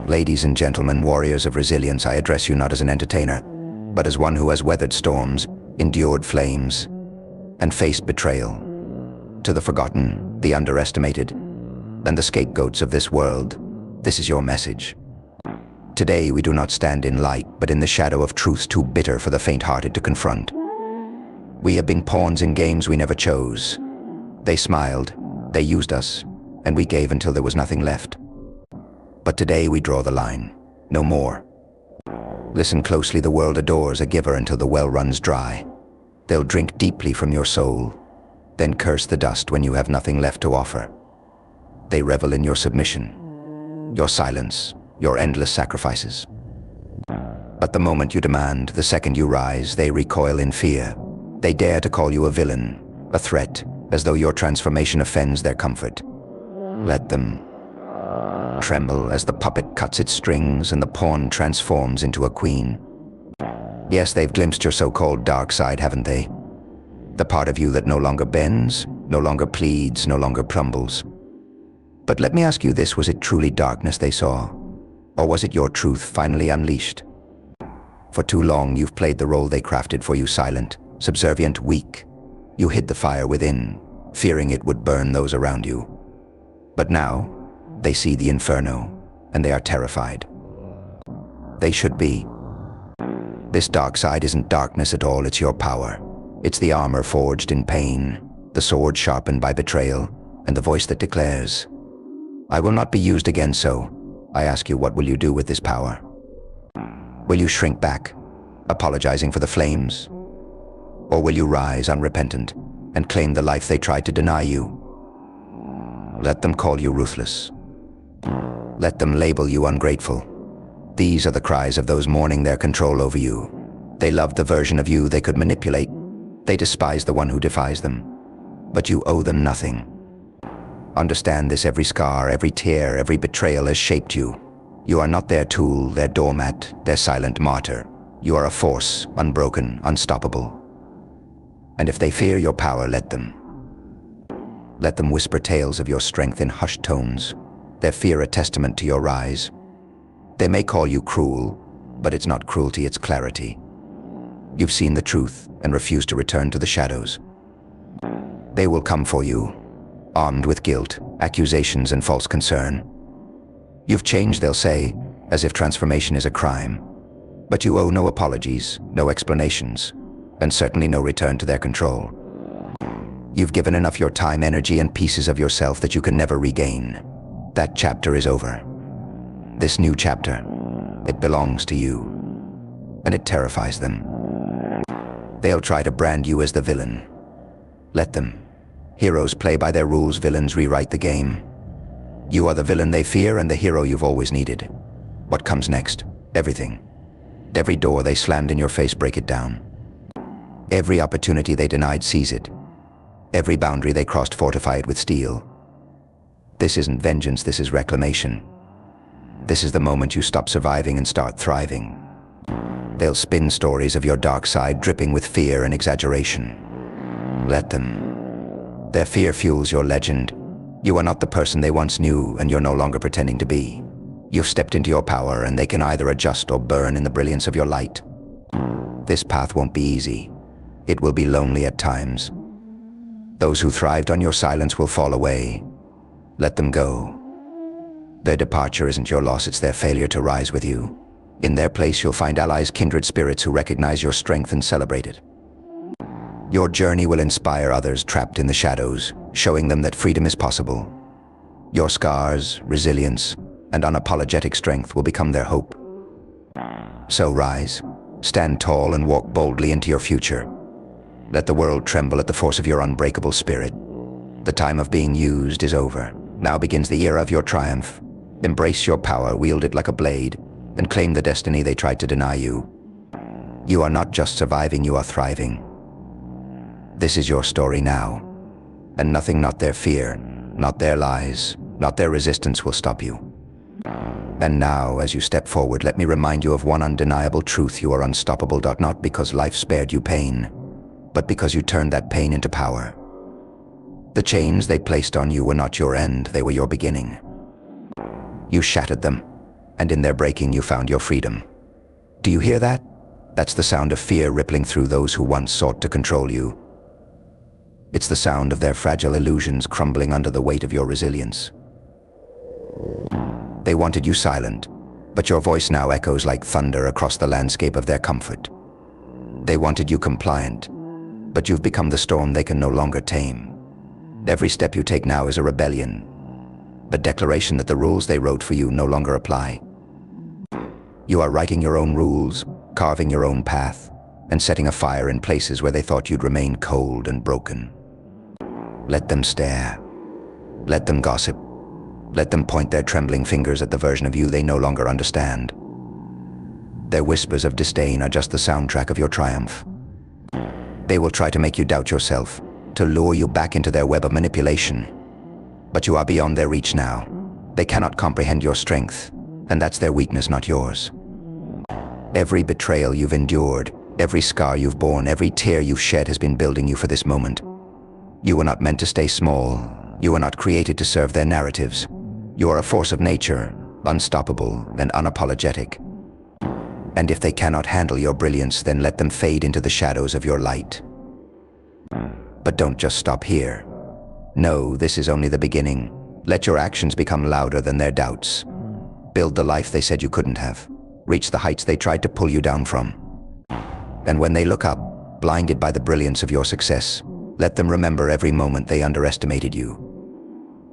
Ladies and gentlemen, warriors of resilience, I address you not as an entertainer, but as one who has weathered storms, endured flames, and faced betrayal. To the forgotten, the underestimated, and the scapegoats of this world, this is your message. Today we do not stand in light, but in the shadow of truths too bitter for the faint-hearted to confront. We have been pawns in games we never chose. They smiled, they used us, and we gave until there was nothing left. But today we draw the line. No more. Listen closely, the world adores a giver until the well runs dry. They'll drink deeply from your soul, then curse the dust when you have nothing left to offer. They revel in your submission, your silence, your endless sacrifices. But the moment you demand, the second you rise, they recoil in fear. They dare to call you a villain, a threat, as though your transformation offends their comfort. Let them tremble as the puppet cuts its strings and the pawn transforms into a queen. Yes, they've glimpsed your so-called dark side, haven't they? The part of you that no longer bends, no longer pleads, no longer crumbles. But let me ask you this, was it truly darkness they saw? Or was it your truth finally unleashed? For too long you've played the role they crafted for you, silent, subservient, weak. You hid the fire within, fearing it would burn those around you. But now, they see the inferno, and they are terrified. They should be. This dark side isn't darkness at all, it's your power. It's the armor forged in pain, the sword sharpened by betrayal, and the voice that declares, I will not be used again, so I ask you, what will you do with this power? Will you shrink back, apologizing for the flames? Or will you rise unrepentant and claim the life they tried to deny you? Let them call you ruthless. Let them label you ungrateful. These are the cries of those mourning their control over you. They loved the version of you they could manipulate. They despise the one who defies them. But you owe them nothing. Understand this, every scar, every tear, every betrayal has shaped you. You are not their tool, their doormat, their silent martyr. You are a force, unbroken, unstoppable. And if they fear your power, let them. Let them whisper tales of your strength in hushed tones, their fear a testament to your rise. They may call you cruel, but it's not cruelty, it's clarity. You've seen the truth and refuse to return to the shadows. They will come for you, armed with guilt, accusations, and false concern. You've changed, they'll say, as if transformation is a crime. But you owe no apologies, no explanations, and certainly no return to their control. You've given enough your time, energy, and pieces of yourself that you can never regain. That chapter is over. This new chapter, it belongs to you, and it terrifies them. They'll try to brand you as the villain. Let them. Heroes play by their rules, villains rewrite the game. You are the villain they fear and the hero you've always needed. What comes next? Everything. Every door they slammed in your face, break it down. Every opportunity they denied, seize it. Every boundary they crossed, fortify it with steel. This isn't vengeance, this is reclamation. This is the moment you stop surviving and start thriving. They'll spin stories of your dark side, dripping with fear and exaggeration. Let them. Their fear fuels your legend. You are not the person they once knew, and you're no longer pretending to be. You've stepped into your power, and they can either adjust or burn in the brilliance of your light. This path won't be easy. It will be lonely at times. Those who thrived on your silence will fall away. Let them go. Their departure isn't your loss, it's their failure to rise with you. In their place, you'll find allies, kindred spirits who recognize your strength and celebrate it. Your journey will inspire others trapped in the shadows, showing them that freedom is possible. Your scars, resilience, and unapologetic strength will become their hope. So rise, stand tall, and walk boldly into your future. Let the world tremble at the force of your unbreakable spirit. The time of being used is over. Now begins the era of your triumph. Embrace your power, wield it like a blade, and claim the destiny they tried to deny you. You are not just surviving, you are thriving. This is your story now, and nothing, not their fear, not their lies, not their resistance will stop you. And now, as you step forward, let me remind you of one undeniable truth: you are unstoppable, not because life spared you pain, but because you turned that pain into power. The chains they placed on you were not your end, they were your beginning. You shattered them, and in their breaking you found your freedom. Do you hear that? That's the sound of fear rippling through those who once sought to control you. It's the sound of their fragile illusions crumbling under the weight of your resilience. They wanted you silent, but your voice now echoes like thunder across the landscape of their comfort. They wanted you compliant, but you've become the storm they can no longer tame. Every step you take now is a rebellion, a declaration that the rules they wrote for you no longer apply. You are writing your own rules, carving your own path, and setting a fire in places where they thought you'd remain cold and broken. Let them stare. Let them gossip. Let them point their trembling fingers at the version of you they no longer understand. Their whispers of disdain are just the soundtrack of your triumph. They will try to make you doubt yourself, to lure you back into their web of manipulation. But you are beyond their reach now. They cannot comprehend your strength, and that's their weakness, not yours. Every betrayal you've endured, every scar you've borne, every tear you've shed has been building you for this moment. You were not meant to stay small. You were not created to serve their narratives. You are a force of nature, unstoppable and unapologetic. And if they cannot handle your brilliance, then let them fade into the shadows of your light. But don't just stop here. No, this is only the beginning. Let your actions become louder than their doubts. Build the life they said you couldn't have. Reach the heights they tried to pull you down from. And when they look up, blinded by the brilliance of your success, let them remember every moment they underestimated you.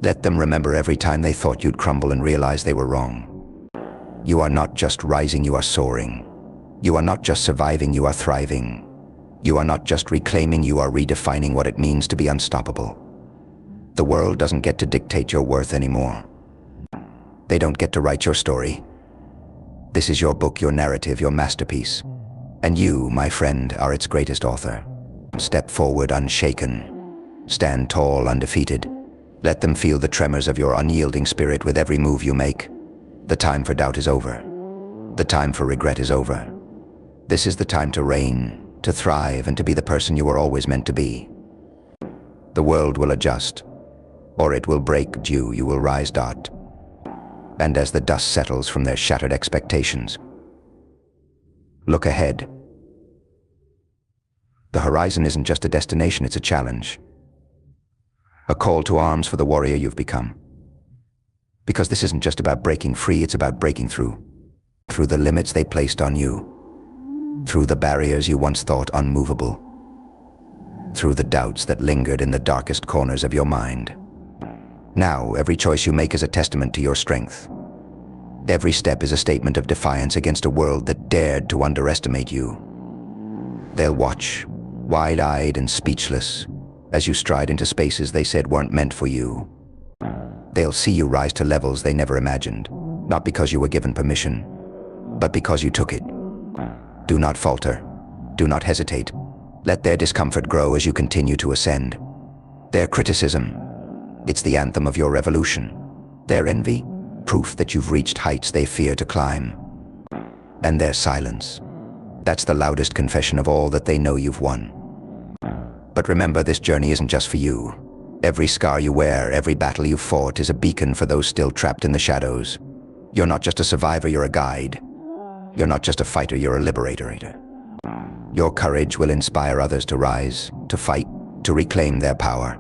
Let them remember every time they thought you'd crumble and realize they were wrong. You are not just rising, you are soaring. You are not just surviving, you are thriving. You are not just reclaiming, you are redefining what it means to be unstoppable. The world doesn't get to dictate your worth anymore. They don't get to write your story. This is your book, your narrative, your masterpiece. And you, my friend, are its greatest author. Step forward unshaken. Stand tall, undefeated. Let them feel the tremors of your unyielding spirit with every move you make. The time for doubt is over. The time for regret is over. This is the time to reign, to thrive, and to be the person you were always meant to be. The world will adjust, or it will break you. You will rise, dot. And as the dust settles from their shattered expectations, look ahead. The horizon isn't just a destination, it's a challenge. A call to arms for the warrior you've become. Because this isn't just about breaking free, it's about breaking through. Through the limits they placed on you. Through the barriers you once thought unmovable. Through the doubts that lingered in the darkest corners of your mind. Now, every choice you make is a testament to your strength. Every step is a statement of defiance against a world that dared to underestimate you. They'll watch, wide-eyed and speechless, as you stride into spaces they said weren't meant for you. They'll see you rise to levels they never imagined, not because you were given permission, but because you took it. Do not falter. Do not hesitate. Let their discomfort grow as you continue to ascend. Their criticism, it's the anthem of your revolution. Their envy, proof that you've reached heights they fear to climb. And their silence, that's the loudest confession of all that they know you've won. But remember, this journey isn't just for you. Every scar you wear, every battle you've fought is a beacon for those still trapped in the shadows. You're not just a survivor, you're a guide. You're not just a fighter, you're a liberator. Your courage will inspire others to rise, to fight, to reclaim their power.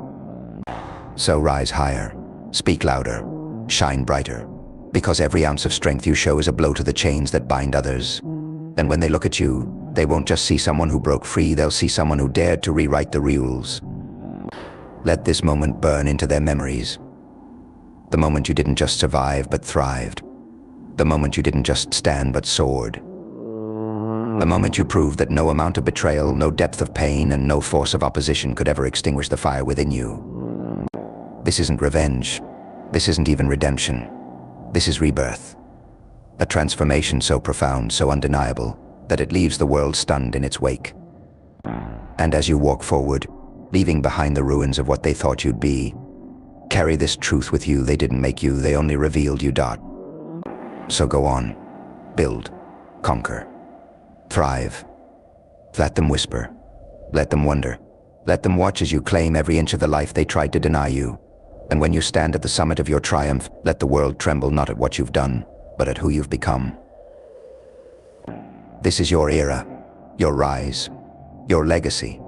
So rise higher, speak louder, shine brighter, because every ounce of strength you show is a blow to the chains that bind others. And when they look at you, they won't just see someone who broke free, they'll see someone who dared to rewrite the rules. Let this moment burn into their memories. The moment you didn't just survive, but thrived. The moment you didn't just stand, but soared. The moment you proved that no amount of betrayal, no depth of pain, and no force of opposition could ever extinguish the fire within you. This isn't revenge. This isn't even redemption. This is rebirth. A transformation so profound, so undeniable, that it leaves the world stunned in its wake. And as you walk forward, leaving behind the ruins of what they thought you'd be, carry this truth with you: they didn't make you, they only revealed you. So go on, build, conquer, thrive. Let them whisper, let them wonder, let them watch as you claim every inch of the life they tried to deny you. And when you stand at the summit of your triumph, let the world tremble not at what you've done, but at who you've become. This is your era, your rise, your legacy,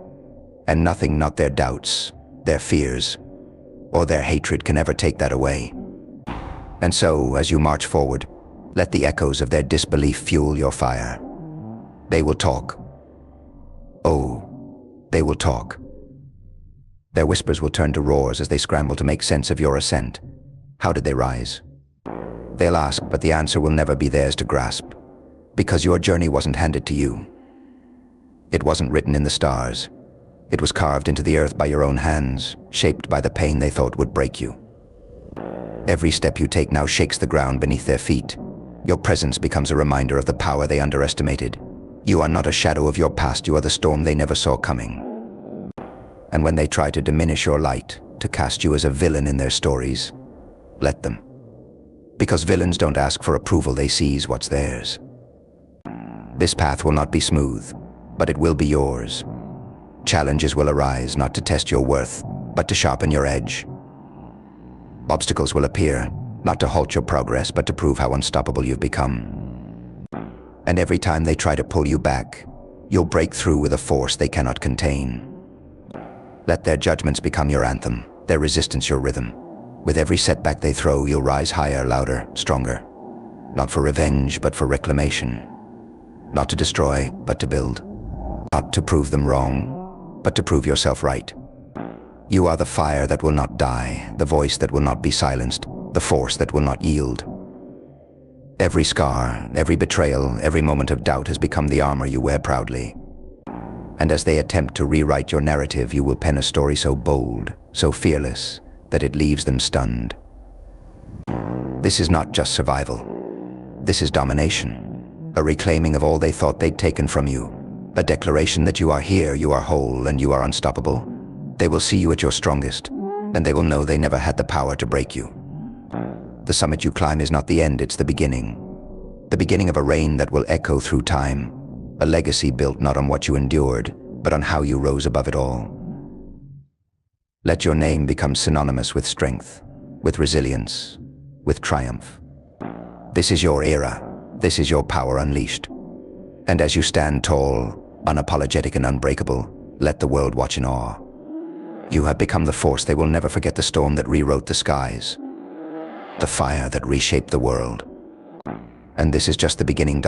and nothing, not their doubts, their fears, or their hatred can ever take that away. And so, as you march forward, let the echoes of their disbelief fuel your fire. They will talk. Oh, they will talk. Their whispers will turn to roars as they scramble to make sense of your ascent. How did they rise? They'll ask, but the answer will never be theirs to grasp, because your journey wasn't handed to you. It wasn't written in the stars. It was carved into the earth by your own hands, shaped by the pain they thought would break you. Every step you take now shakes the ground beneath their feet. Your presence becomes a reminder of the power they underestimated. You are not a shadow of your past, you are the storm they never saw coming. And when they try to diminish your light, to cast you as a villain in their stories, let them. Because villains don't ask for approval, they seize what's theirs. This path will not be smooth, but it will be yours. Challenges will arise, not to test your worth, but to sharpen your edge. Obstacles will appear, not to halt your progress, but to prove how unstoppable you've become. And every time they try to pull you back, you'll break through with a force they cannot contain. Let their judgments become your anthem, their resistance your rhythm. With every setback they throw, you'll rise higher, louder, stronger. Not for revenge, but for reclamation. Not to destroy, but to build. Not to prove them wrong, but to prove yourself right. You are the fire that will not die, the voice that will not be silenced, the force that will not yield. Every scar, every betrayal, every moment of doubt has become the armor you wear proudly. And as they attempt to rewrite your narrative, you will pen a story so bold, so fearless, that it leaves them stunned. This is not just survival. This is domination. A reclaiming of all they thought they'd taken from you. A declaration that you are here, you are whole, and you are unstoppable. They will see you at your strongest, and they will know they never had the power to break you. The summit you climb is not the end, it's the beginning. The beginning of a reign that will echo through time. A legacy built not on what you endured, but on how you rose above it all. Let your name become synonymous with strength, with resilience, with triumph. This is your era. This is your power unleashed. And as you stand tall, unapologetic and unbreakable, let the world watch in awe. You have become the force they will never forget, the storm that rewrote the skies, the fire that reshaped the world. And this is just the beginning.